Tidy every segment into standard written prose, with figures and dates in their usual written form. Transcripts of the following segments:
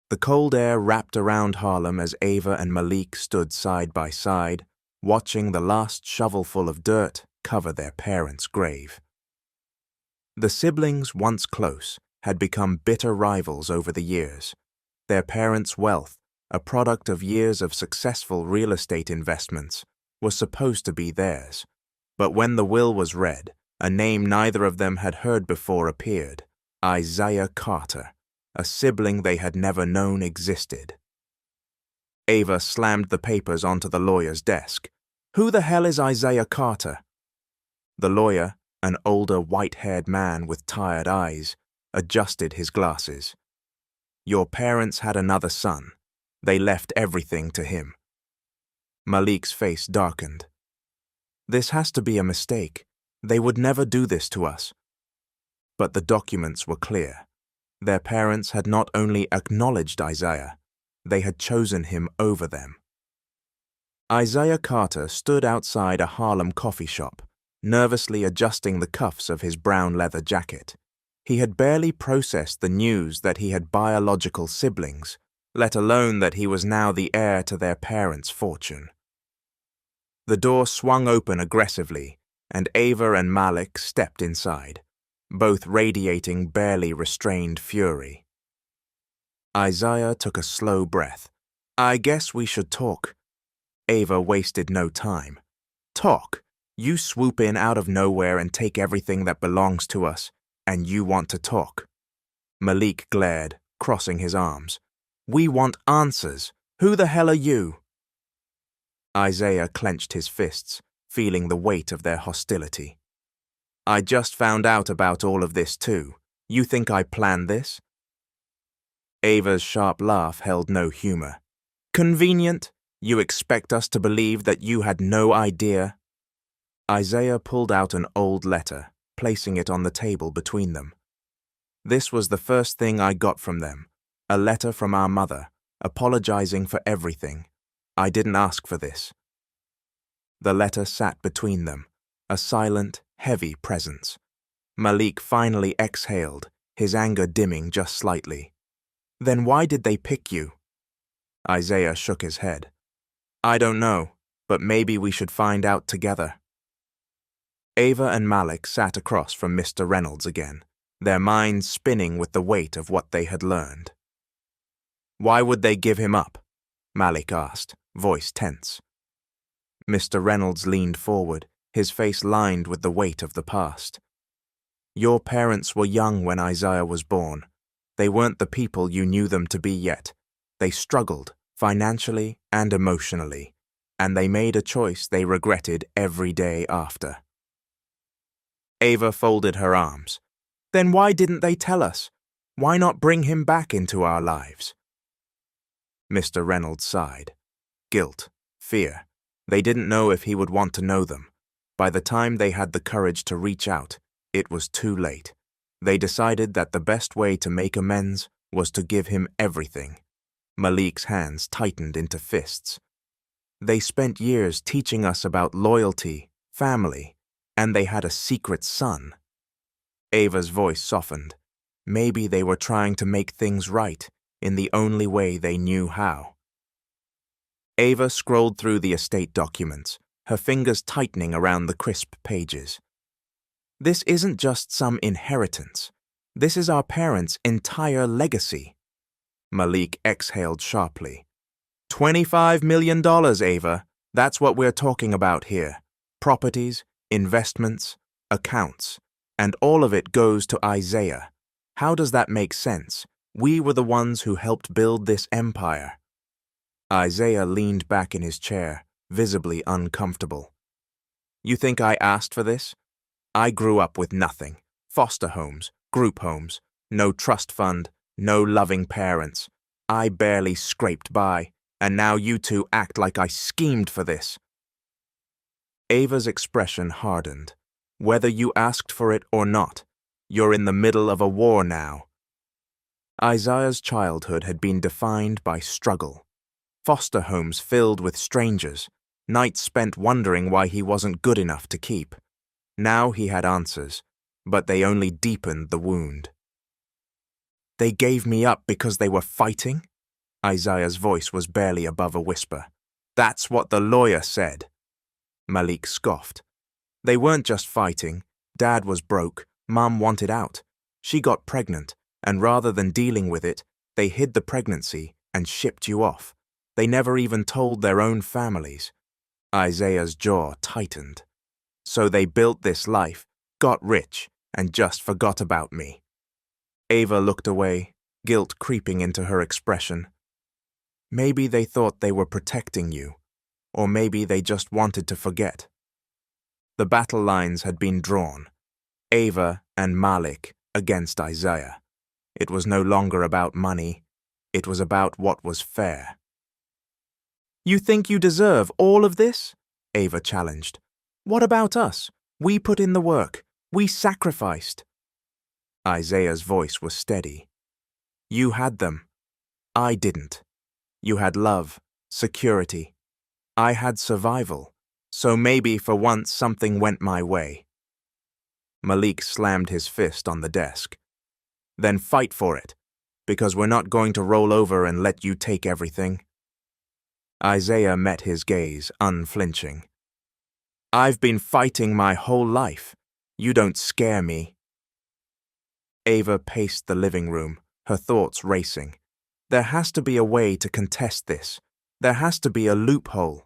The cold air wrapped around Harlem as Ava and Malik stood side by side, watching the last shovelful of dirt cover their parents' grave. The siblings, once close, had become bitter rivals over the years. Their parents' wealth, a product of years of successful real estate investments, was supposed to be theirs. But when the will was read, a name neither of them had heard before appeared: Isaiah Carter, a sibling they had never known existed. Ava slammed the papers onto the lawyer's desk. "Who the hell is Isaiah Carter?" The lawyer, an older white-haired man with tired eyes, adjusted his glasses. "Your parents had another son. They left everything to him." Malik's face darkened. "This has to be a mistake. They would never do this to us." But the documents were clear. Their parents had not only acknowledged Isaiah, they had chosen him over them. Isaiah Carter stood outside a Harlem coffee shop, nervously adjusting the cuffs of his brown leather jacket. He had barely processed the news that he had biological siblings, let alone that he was now the heir to their parents' fortune. The door swung open aggressively, and Ava and Malik stepped inside, both radiating barely restrained fury. Isaiah took a slow breath. "I guess we should talk." Ava wasted no time. "Talk? You swoop in out of nowhere and take everything that belongs to us, and you want to talk?" Malik glared, crossing his arms. "We want answers. Who the hell are you?" Isaiah clenched his fists, feeling the weight of their hostility. "I just found out about all of this too. You think I planned this?" Ava's sharp laugh held no humor. "Convenient? You expect us to believe that you had no idea?" Isaiah pulled out an old letter, placing it on the table between them. "This was the first thing I got from them, a letter from our mother, apologizing for everything. I didn't ask for this." The letter sat between them, a silent, heavy presence. Malik finally exhaled, his anger dimming just slightly. "Then why did they pick you?" Isaiah shook his head. "I don't know, but maybe we should find out together." Ava and Malik sat across from Mr. Reynolds again, their minds spinning with the weight of what they had learned. "Why would they give him up?" Malik asked, voice tense. Mr. Reynolds leaned forward, his face lined with the weight of the past. "Your parents were young when Isaiah was born. They weren't the people you knew them to be yet. They struggled, financially and emotionally, and they made a choice they regretted every day after." Ava folded her arms. "Then why didn't they tell us? Why not bring him back into our lives?" Mr. Reynolds sighed. Guilt, fear. They didn't know if he would want to know them. By the time they had the courage to reach out, it was too late. They decided that the best way to make amends was to give him everything. Malik's hands tightened into fists. "They spent years teaching us about loyalty, family, and they had a secret son." Ava's voice softened. Maybe they were trying to make things right in the only way they knew how. Ava scrolled through the estate documents, her fingers tightening around the crisp pages. "This isn't just some inheritance. This is our parents' entire legacy." Malik exhaled sharply. $25 million, Ava. That's what we're talking about here. Properties, investments, accounts. And all of it goes to Isaiah. How does that make sense? We were the ones who helped build this empire. Isaiah leaned back in his chair, visibly uncomfortable. "You think I asked for this? I grew up with nothing. Foster homes, group homes, no trust fund, no loving parents. I barely scraped by, and now you two act like I schemed for this." Ava's expression hardened. "Whether you asked for it or not, you're in the middle of a war now." Isaiah's childhood had been defined by struggle. Foster homes filled with strangers, nights spent wondering why he wasn't good enough to keep. Now he had answers, but they only deepened the wound. "They gave me up because they were fighting?" Isaiah's voice was barely above a whisper. That's what the lawyer said. Malik scoffed. They weren't just fighting. Dad was broke. Mum wanted out. She got pregnant, and rather than dealing with it, they hid the pregnancy and shipped you off. They never even told their own families. Isaiah's jaw tightened. So they built this life, got rich, and just forgot about me. Ava looked away, guilt creeping into her expression. Maybe they thought they were protecting you, or maybe they just wanted to forget. The battle lines had been drawn. Ava and Malik against Isaiah. It was no longer about money. It was about what was fair. You think you deserve all of this? Ava challenged. What about us? We put in the work. We sacrificed. Isaiah's voice was steady. You had them. I didn't. You had love, security. I had survival. So maybe for once something went my way. Malik slammed his fist on the desk. Then fight for it, because we're not going to roll over and let you take everything. Isaiah met his gaze, unflinching. I've been fighting my whole life. You don't scare me. Ava paced the living room, her thoughts racing. There has to be a way to contest this. There has to be a loophole.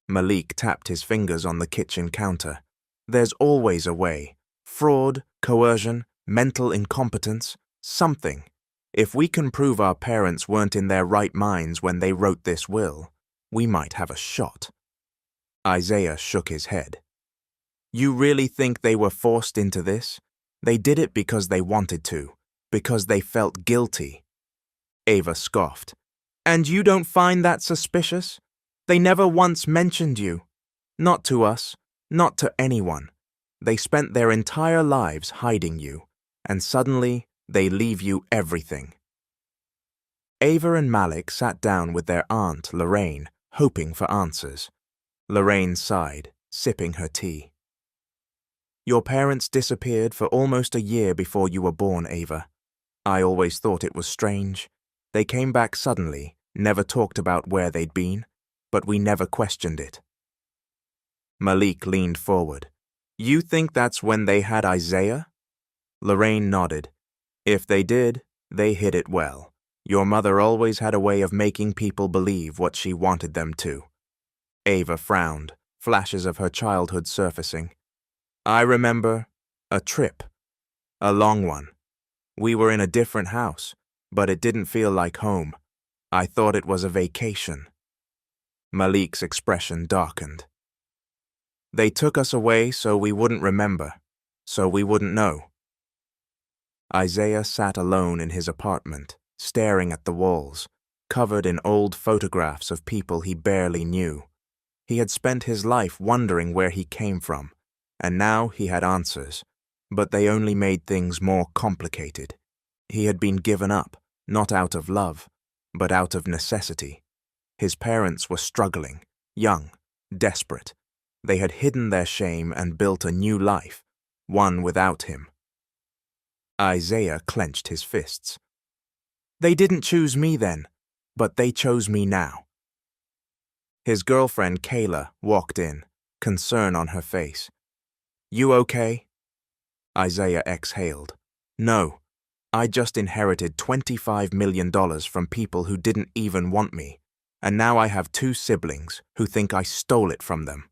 Malik tapped his fingers on the kitchen counter. There's always a way. Fraud, coercion, mental incompetence, something. If we can prove our parents weren't in their right minds when they wrote this will, we might have a shot. Isaiah shook his head. You really think they were forced into this? They did it because they wanted to, because they felt guilty. Ava scoffed. And you don't find that suspicious? They never once mentioned you. Not to us, not to anyone. They spent their entire lives hiding you, and suddenly they leave you everything. Ava and Malik sat down with their aunt, Lorraine, hoping for answers. Lorraine sighed, sipping her tea. Your parents disappeared for almost a year before you were born, Ava. I always thought it was strange. They came back suddenly, never talked about where they'd been, but we never questioned it. Malik leaned forward. You think that's when they had Isaiah? Lorraine nodded. If they did, they hid it well. Your mother always had a way of making people believe what she wanted them to. Ava frowned, flashes of her childhood surfacing. I remember a trip. A long one. We were in a different house, but it didn't feel like home. I thought it was a vacation. Malik's expression darkened. They took us away so we wouldn't remember, so we wouldn't know. Isaiah sat alone in his apartment, staring at the walls, covered in old photographs of people he barely knew. He had spent his life wondering where he came from, and now he had answers, but they only made things more complicated. He had been given up, not out of love, but out of necessity. His parents were struggling, young, desperate. They had hidden their shame and built a new life, one without him. Isaiah clenched his fists. They didn't choose me then, but they chose me now. His girlfriend, Kayla, walked in, concern on her face. You okay? Isaiah exhaled. No, I just inherited $25 million from people who didn't even want me, and now I have 2 siblings who think I stole it from them.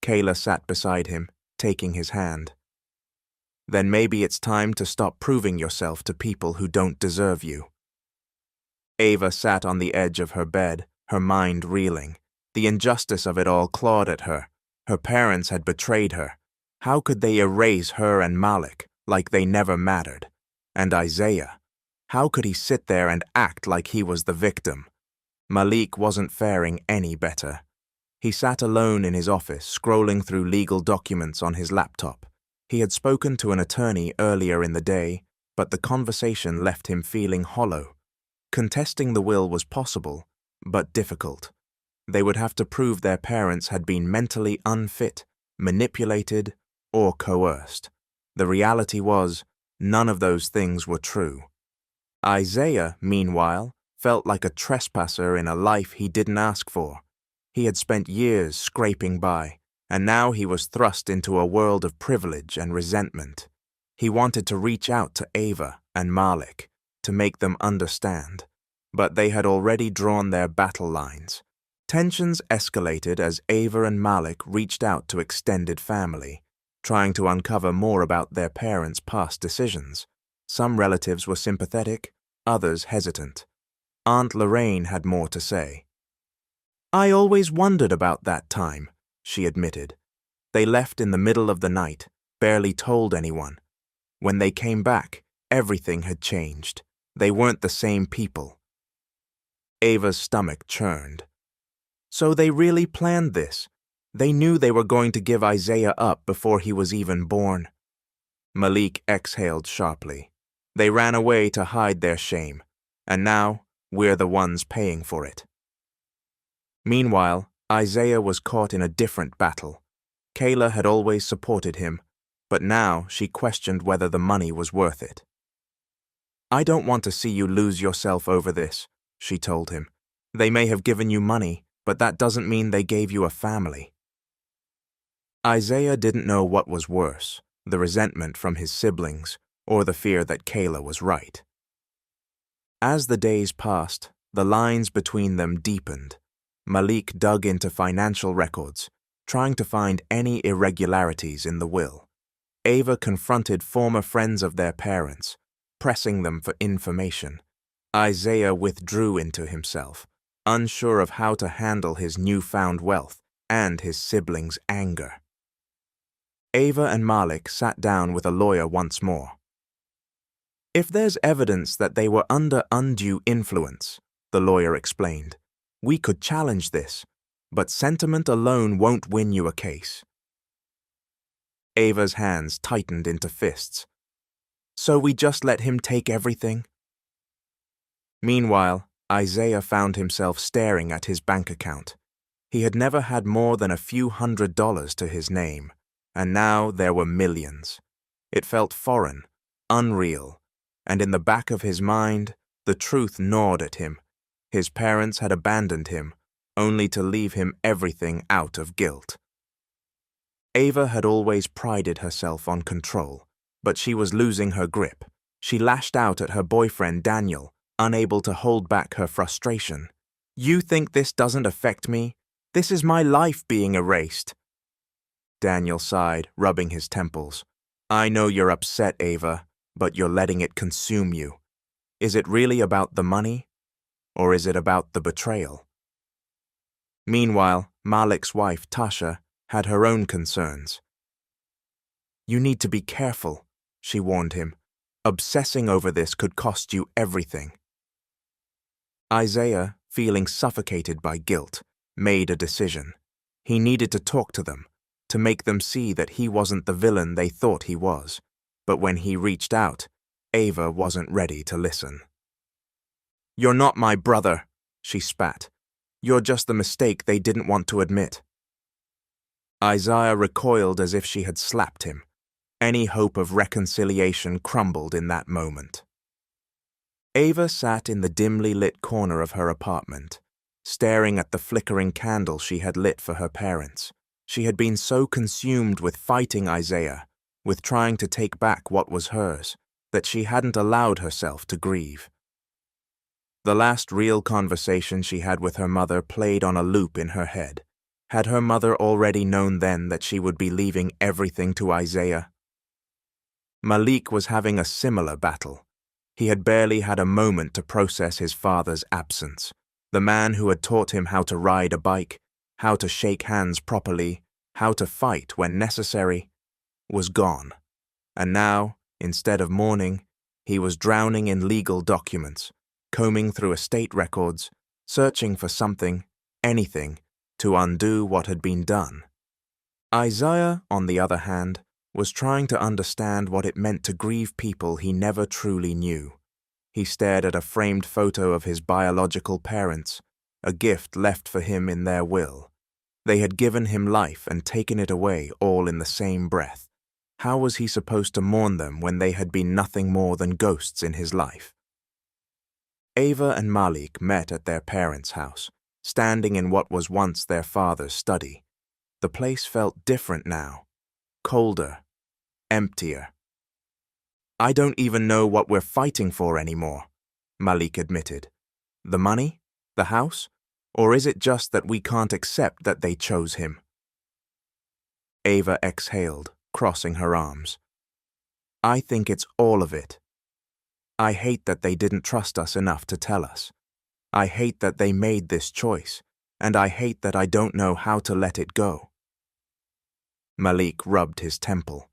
Kayla sat beside him, taking his hand. Then maybe it's time to stop proving yourself to people who don't deserve you. Ava sat on the edge of her bed, her mind reeling. The injustice of it all clawed at her. Her parents had betrayed her. How could they erase her and Malik like they never mattered? And Isaiah, how could he sit there and act like he was the victim? Malik wasn't faring any better. He sat alone in his office, scrolling through legal documents on his laptop. He had spoken to an attorney earlier in the day, but the conversation left him feeling hollow. Contesting the will was possible, but difficult. They would have to prove their parents had been mentally unfit, manipulated, or coerced. The reality was, none of those things were true. Isaiah, meanwhile, felt like a trespasser in a life he didn't ask for. He had spent years scraping by, and now he was thrust into a world of privilege and resentment. He wanted to reach out to Ava and Malik to make them understand, but they had already drawn their battle lines. Tensions escalated as Ava and Malik reached out to extended family, trying to uncover more about their parents' past decisions. Some relatives were sympathetic, others hesitant. Aunt Lorraine had more to say. "I always wondered about that time," she admitted. "They left in the middle of the night, barely told anyone. When they came back, everything had changed. They weren't the same people." Ava's stomach churned. So they really planned this. They knew they were going to give Isaiah up before he was even born. Malik exhaled sharply. They ran away to hide their shame, and now we're the ones paying for it. Meanwhile, Isaiah was caught in a different battle. Kayla had always supported him, but now she questioned whether the money was worth it. "I don't want to see you lose yourself over this," she told him. "They may have given you money, but that doesn't mean they gave you a family." Isaiah didn't know what was worse, the resentment from his siblings or the fear that Kayla was right. As the days passed, the lines between them deepened. Malik dug into financial records, trying to find any irregularities in the will. Ava confronted former friends of their parents, pressing them for information. Isaiah withdrew into himself, unsure of how to handle his newfound wealth and his siblings' anger. Ava and Malik sat down with a lawyer once more. "If there's evidence that they were under undue influence," the lawyer explained, "we could challenge this, but sentiment alone won't win you a case." Ava's hands tightened into fists. "So we just let him take everything?" Meanwhile, Isaiah found himself staring at his bank account. He had never had more than a few $100s to his name, and now there were millions. It felt foreign, unreal, and in the back of his mind, the truth gnawed at him. His parents had abandoned him, only to leave him everything out of guilt. Ava had always prided herself on control, but she was losing her grip. She lashed out at her boyfriend Daniel, unable to hold back her frustration. "You think this doesn't affect me? This is my life being erased." Daniel sighed, rubbing his temples. "I know you're upset, Ava, but you're letting it consume you. Is it really about the money? Or is it about the betrayal?" Meanwhile, Malik's wife, Tasha, had her own concerns. "You need to be careful," she warned him. "Obsessing over this could cost you everything." Isaiah, feeling suffocated by guilt, made a decision. He needed to talk to them, to make them see that he wasn't the villain they thought he was. But when he reached out, Ava wasn't ready to listen. "You're not my brother," she spat. "You're just the mistake they didn't want to admit." Isaiah recoiled as if she had slapped him. Any hope of reconciliation crumbled in that moment. Ava sat in the dimly lit corner of her apartment, staring at the flickering candle she had lit for her parents. She had been so consumed with fighting Isaiah, with trying to take back what was hers, that she hadn't allowed herself to grieve. The last real conversation she had with her mother played on a loop in her head. Had her mother already known then that she would be leaving everything to Isaiah? Malik was having a similar battle. He had barely had a moment to process his father's absence. The man who had taught him how to ride a bike, how to shake hands properly, how to fight when necessary, was gone. And now, instead of mourning, he was drowning in legal documents, combing through estate records, searching for something, anything, to undo what had been done. Isaiah, on the other hand, was trying to understand what it meant to grieve people he never truly knew. He stared at a framed photo of his biological parents, a gift left for him in their will. They had given him life and taken it away all in the same breath. How was he supposed to mourn them when they had been nothing more than ghosts in his life? Ava and Malik met at their parents' house, standing in what was once their father's study. The place felt different now, colder, emptier. "I don't even know what we're fighting for anymore," Malik admitted. "The money? The house? Or is it just that we can't accept that they chose him?" Ava exhaled, crossing her arms. "I think it's all of it. I hate that they didn't trust us enough to tell us. I hate that they made this choice, and I hate that I don't know how to let it go." Malik rubbed his temple.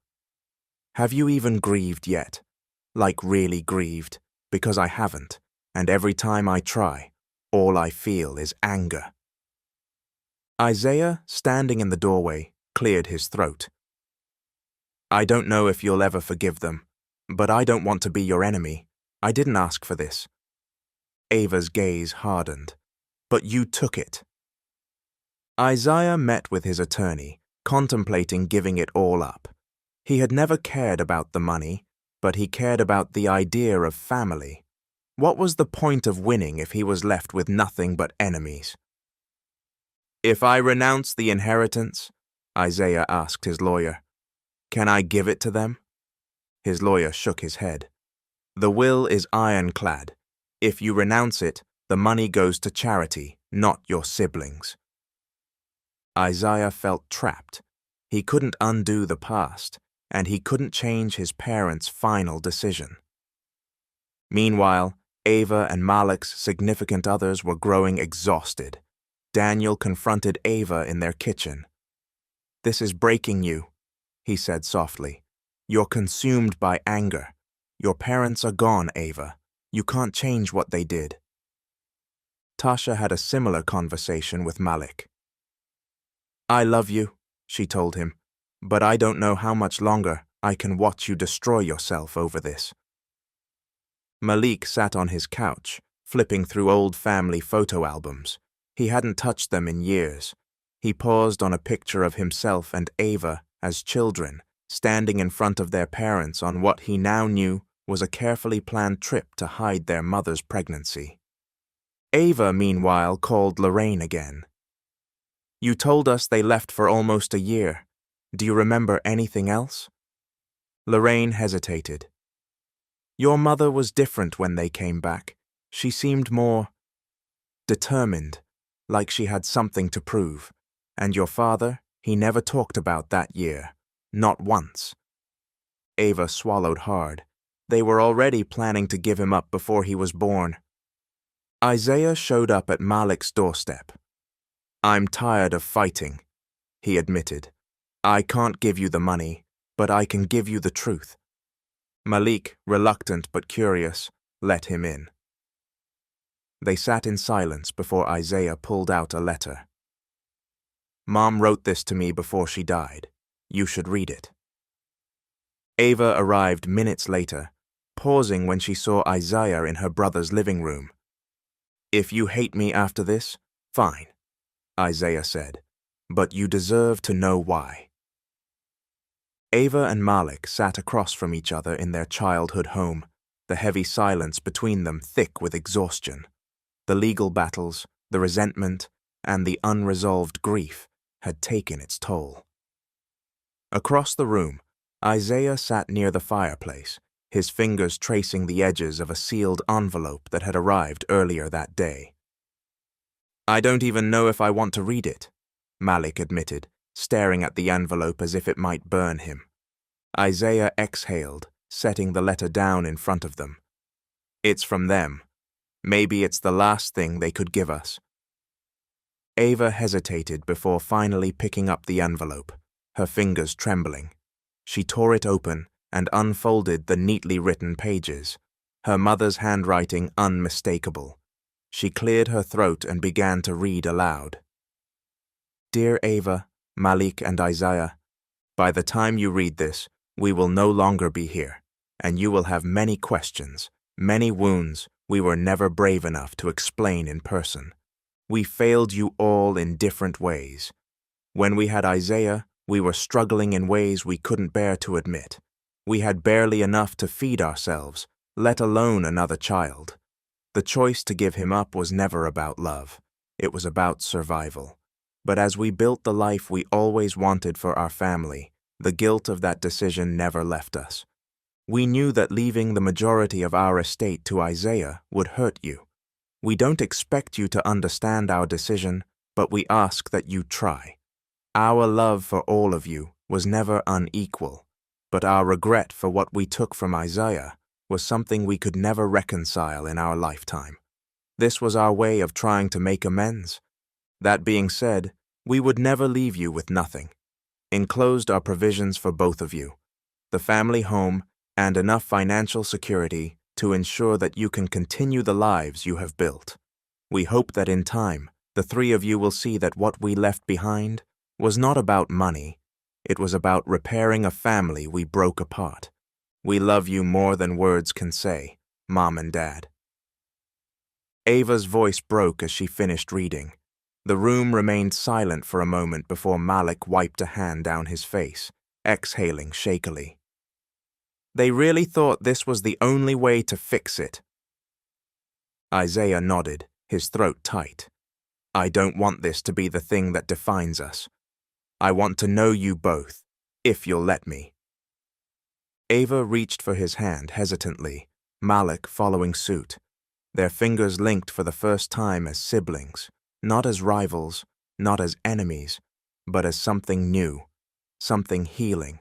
"Have you even grieved yet? Like really grieved? Because I haven't, and every time I try, all I feel is anger." Isaiah, standing in the doorway, cleared his throat. "I don't know if you'll ever forgive them, but I don't want to be your enemy. I didn't ask for this." Ava's gaze hardened. "But you took it." Isaiah met with his attorney, contemplating giving it all up. He had never cared about the money, but he cared about the idea of family. What was the point of winning if he was left with nothing but enemies? "If I renounce the inheritance," Isaiah asked his lawyer, "can I give it to them?" His lawyer shook his head. "The will is ironclad. If you renounce it, the money goes to charity, not your siblings." Isaiah felt trapped. He couldn't undo the past, and he couldn't change his parents' final decision. Meanwhile, Ava and Malik's significant others were growing exhausted. Daniel confronted Ava in their kitchen. "This is breaking you," he said softly. "You're consumed by anger. Your parents are gone, Ava. You can't change what they did." Tasha had a similar conversation with Malik. "I love you," she told him, "but I don't know how much longer I can watch you destroy yourself over this." Malik sat on his couch, flipping through old family photo albums. He hadn't touched them in years. He paused on a picture of himself and Ava as children, standing in front of their parents on what he now knew was a carefully planned trip to hide their mother's pregnancy. Ava, meanwhile, called Lorraine again. "You told us they left for almost a year. Do you remember anything else?" Lorraine hesitated. "Your mother was different when they came back. She seemed more determined, like she had something to prove. And your father, he never talked about that year. Not once." Ava swallowed hard. They were already planning to give him up before he was born. Isaiah showed up at Malik's doorstep. "I'm tired of fighting," he admitted. "I can't give you the money, but I can give you the truth." Malik, reluctant but curious, let him in. They sat in silence before Isaiah pulled out a letter. "Mom wrote this to me before she died. You should read it." Ava arrived minutes later, pausing when she saw Isaiah in her brother's living room. "If you hate me after this, fine," Isaiah said, "but you deserve to know why." Ava and Malik sat across from each other in their childhood home, the heavy silence between them thick with exhaustion. The legal battles, the resentment, and the unresolved grief had taken its toll. Across the room, Isaiah sat near the fireplace, his fingers tracing the edges of a sealed envelope that had arrived earlier that day. "I don't even know if I want to read it," Malik admitted, staring at the envelope as if it might burn him. Isaiah exhaled, setting the letter down in front of them. "It's from them. Maybe it's the last thing they could give us." Ava hesitated before finally picking up the envelope, her fingers trembling. She tore it open and unfolded the neatly written pages, her mother's handwriting unmistakable. She cleared her throat and began to read aloud. "Dear Ava, Malik, and Isaiah, by the time you read this, we will no longer be here, and you will have many questions, many wounds we were never brave enough to explain in person. We failed you all in different ways. When we had Isaiah, we were struggling in ways we couldn't bear to admit. We had barely enough to feed ourselves, let alone another child. The choice to give him up was never about love. It was about survival. But as we built the life we always wanted for our family, the guilt of that decision never left us. We knew that leaving the majority of our estate to Isaiah would hurt you. We don't expect you to understand our decision, but we ask that you try. Our love for all of you was never unequal, but our regret for what we took from Isaiah was something we could never reconcile in our lifetime. This was our way of trying to make amends. That being said, we would never leave you with nothing. Enclosed are provisions for both of you, the family home and enough financial security to ensure that you can continue the lives you have built. We hope that in time, the three of you will see that what we left behind was not about money. It was about repairing a family we broke apart. We love you more than words can say, Mom and Dad. Ava's voice broke as she finished reading. The room remained silent for a moment before Malik wiped a hand down his face, exhaling shakily. They really thought this was the only way to fix it. Isaiah nodded, his throat tight. I don't want this to be the thing that defines us. I want to know you both, if you'll let me. Ava reached for his hand hesitantly, Malik following suit, their fingers linked for the first time as siblings, not as rivals, not as enemies, but as something new, something healing.